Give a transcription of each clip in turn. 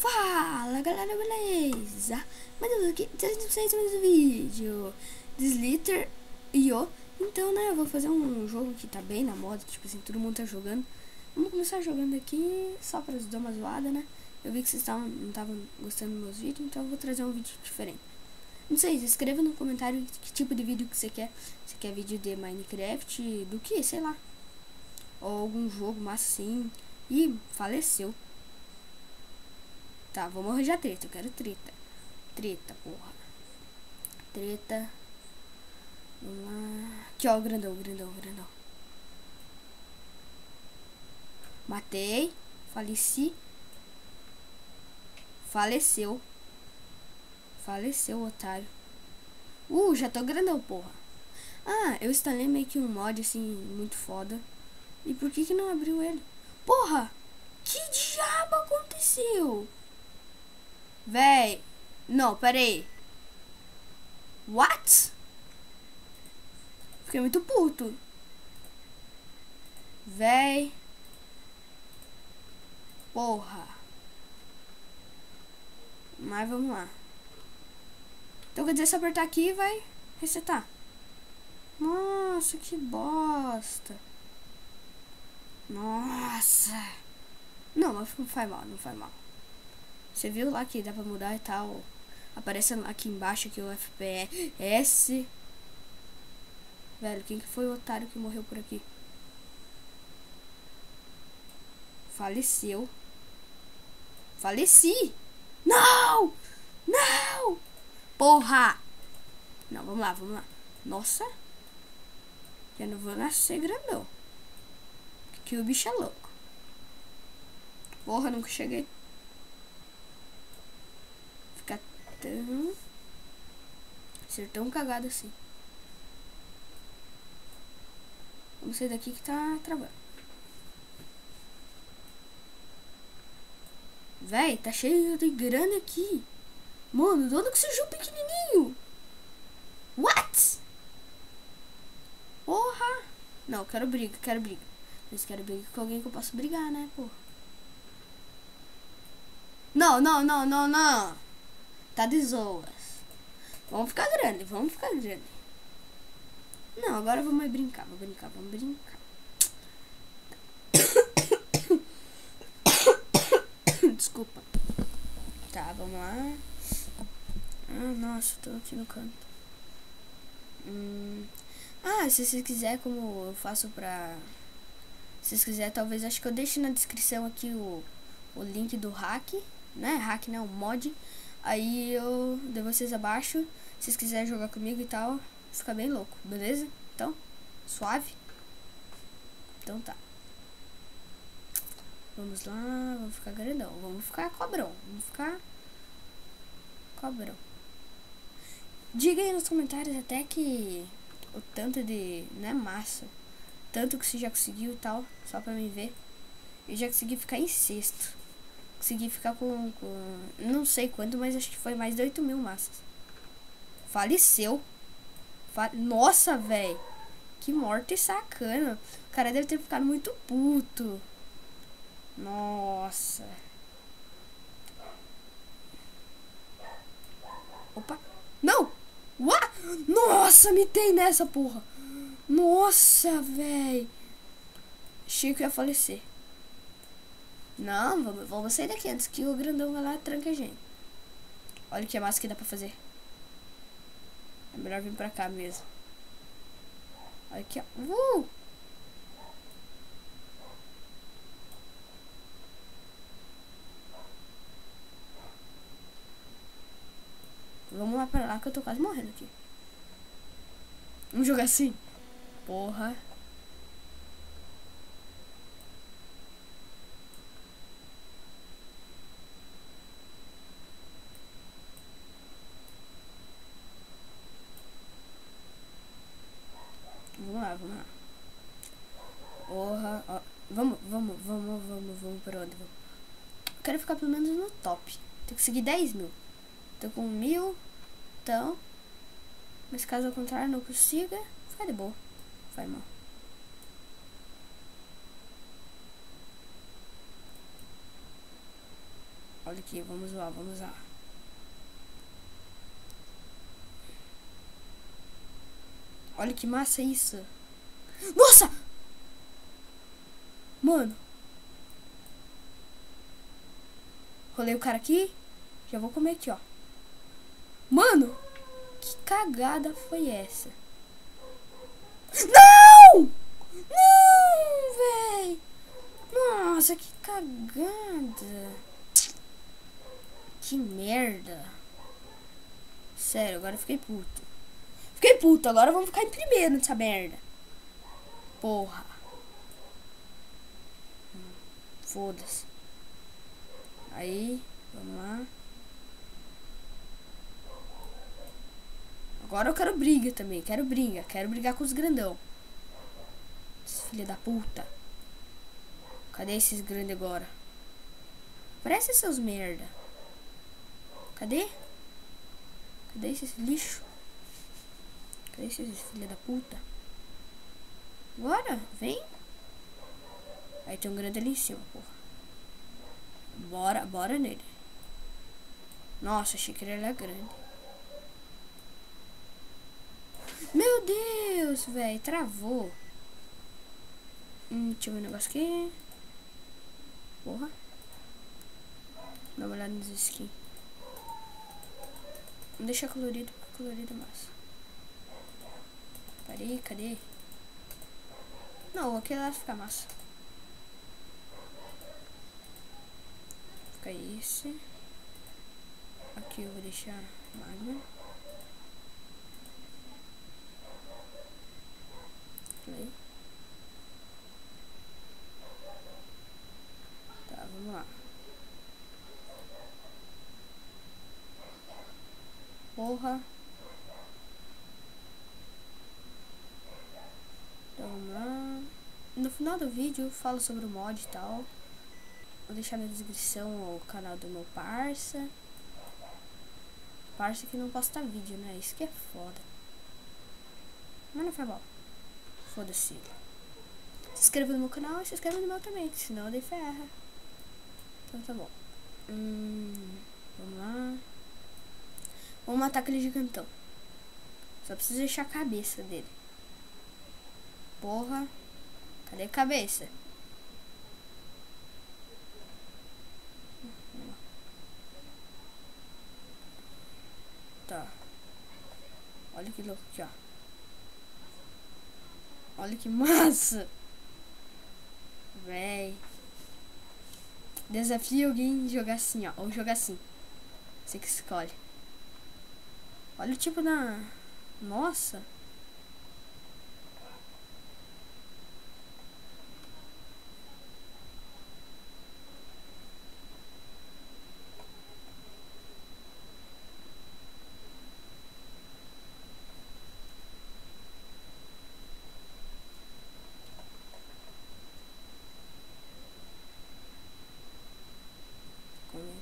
Fala galera, beleza? Mas eu tô aqui trazendo pra vocês mais um vídeo de Slither Io. Então, né, eu vou fazer um jogo que tá bem na moda, tipo assim, todo mundo tá jogando. Vamos começar jogando aqui só pra dar uma zoada, né? Eu vi que vocês não estavam gostando dos meus vídeos, então eu vou trazer um vídeo diferente. Não sei, escreva no comentário que tipo de vídeo que você quer. Você quer vídeo de Minecraft, do que, sei lá. Ou algum jogo massa assim. Ih, faleceu. Tá, vamos arranjar treta, eu quero treta. Treta, porra. Treta. Vamos lá. Aqui, ó, grandão. Matei. Faleci. Faleceu, otário. Já tô grandão, porra. Ah, eu instalei meio que um mod, assim, muito foda. E por que não abriu ele? Porra! Que diabo aconteceu? Véi. Não, pera aí. What? Fiquei muito puto. Véi. Porra. Mas vamos lá. Então quer dizer, se apertar aqui vai resetar. Nossa, que bosta. Nossa. Não, mas não faz mal. Você viu lá que dá pra mudar e tal. Aparecendo aqui embaixo aqui o FPS. Velho, quem que foi o otário que morreu por aqui? Faleceu. Faleci. Não! Não! Porra! Não, vamos lá. Nossa. Já não vou nascer grandão. Que o bicho é louco. Porra, nunca cheguei. Ficar tão... ser tão cagado assim. Vamos sair daqui que tá travando. Véi, tá cheio de grana aqui. Mano, de onde que surgiu pequenininho? What? Porra. Não, quero briga. Mas quero briga com alguém que eu possa brigar, né, porra. Não. Tá de zoas. Vamos ficar grande. Não, agora vamos brincar. Desculpa. Tá, vamos lá. Ah, nossa, tô aqui no canto. Se vocês quiserem, como eu faço pra... Se vocês quiserem, talvez, acho que eu deixo na descrição aqui o link do hack, né? Hack não, mod. Aí eu de vocês abaixo. Se vocês quiserem jogar comigo e tal, fica bem louco, beleza? Então, suave. Então tá. Vamos lá, vamos ficar grandão. Vamos ficar cobrão. Diga aí nos comentários até que o tanto de, né, massa. Tanto que você já conseguiu e tal, só pra mim ver. Eu já consegui ficar em sexto. Consegui ficar com não sei quanto, mas acho que foi mais de 8.000 massas. Faleceu. Nossa, velho. Que morte sacana. O cara deve ter ficado muito puto. Nossa. Opa. Não. What? Nossa, mitei nessa, porra. Nossa, velho. Chico ia falecer. Não, vamos sair daqui antes que o grandão vai lá e tranca a gente. Olha que massa que dá pra fazer. É melhor vir pra cá mesmo. Olha aqui, ó. Vamos lá pra lá que eu tô quase morrendo aqui. Vamos jogar assim. Porra. Vamos lá. Porra, ó. Vamos por onde? Eu quero ficar pelo menos no top. Tem que seguir 10.000. Tô com 1.000. Então. Mas caso ao contrário não consiga, fica de boa. Vai mal. Olha aqui, vamos lá, vamos lá. Olha que massa isso. Nossa! Mano. Rolei o cara aqui. Já vou comer aqui, ó. Mano! Que cagada foi essa? Não! Não, véi! Nossa, que cagada. Que merda. Sério, agora eu fiquei puto. Fiquei puto, agora vamos ficar em primeiro nessa merda. Porra. Foda-se. Aí, vamos lá. Agora eu quero briga também. Quero briga. Quero brigar com os grandão. Filha da puta. Cadê esses grandes agora? Parece seus merda. Cadê? Cadê esses lixo? Cadê esses filha da puta? Bora, vem. Aí tem um grande ali em cima, porra. Bora nele. Nossa, achei que ele era grande. Meu Deus, velho, travou. Deixa eu ver um negócio aqui. Porra. Dá uma olhada nos skins. Vamos deixar colorido, porque colorido é massa. Parei, cadê? Não, aquele lá fica massa. Fica esse. Aqui eu vou deixar magma. Play. Tá, vamos lá. Porra. Então vamos lá. No final do vídeo eu falo sobre o mod e tal. Vou deixar na descrição o canal do meu parça. Parça que não posta vídeo, né? Isso que é foda. Mas não faz mal. Foda-se. Se inscreva no meu canal e se inscreva no meu também, que senão eu dei ferra. Então tá bom. Vamos lá. Vamos matar aquele gigantão. Só preciso deixar a cabeça dele. Porra. Cadê a cabeça? Tá. Olha que louco aqui, ó. Olha que massa. Véi. Desafio alguém jogar assim, ó. Ou jogar assim. Você que escolhe. Olha o tipo da... Nossa.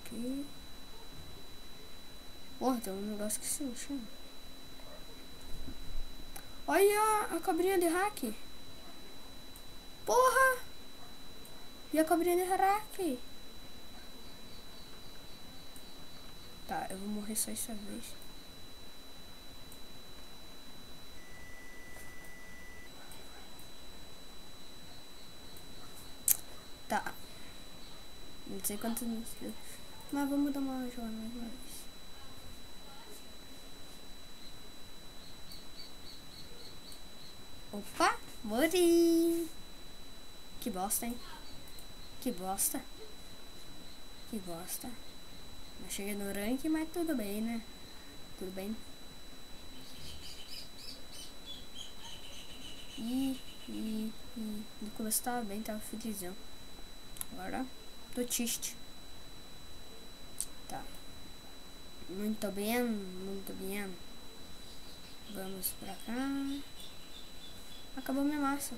Aqui. Porra, tem um negócio que se mexe. Olha a cobrinha de hack. Porra! E a cobrinha de hack? Tá, eu vou morrer só essa vez. Tá. Não sei quantos minutos. Mas vamos dar uma jogada mais uma vez. Opa, morri. Que bosta, hein? Que bosta. Que bosta. Não cheguei no rank, mas tudo bem, né? Tudo bem. No começo tava bem, tava felizão. Agora tô triste. Tá. Muito bem, muito bem. Vamos pra cá. Acabou minha massa.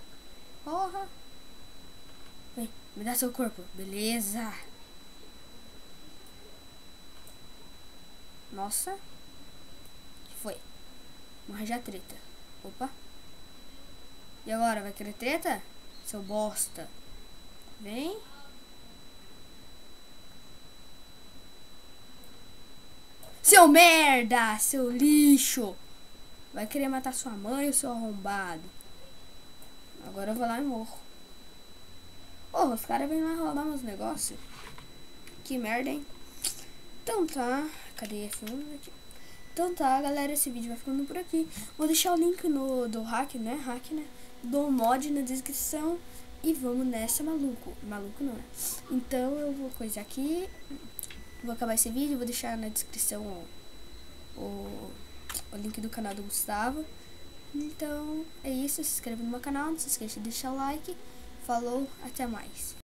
Porra. Vem, me dá seu corpo. Beleza. Nossa. Que foi? Vamos arranjar treta. Opa. E agora, vai querer treta? Seu bosta. Vem. Seu merda, seu lixo. Vai querer matar sua mãe, seu arrombado. Agora eu vou lá e morro. Porra, os caras vêm lá roubar meus negócios. Que merda, hein? Então tá. Cadê esse número aqui? Então tá, galera. Esse vídeo vai ficando por aqui. Vou deixar o link do hack, né? Do mod na descrição. E vamos nessa, maluco. Maluco não, né? Então eu vou coisar aqui. Vou acabar esse vídeo. Vou deixar na descrição o link do canal do Gustavo. Então é isso. Se inscreva no meu canal. Não se esqueça de deixar o like. Falou, até mais.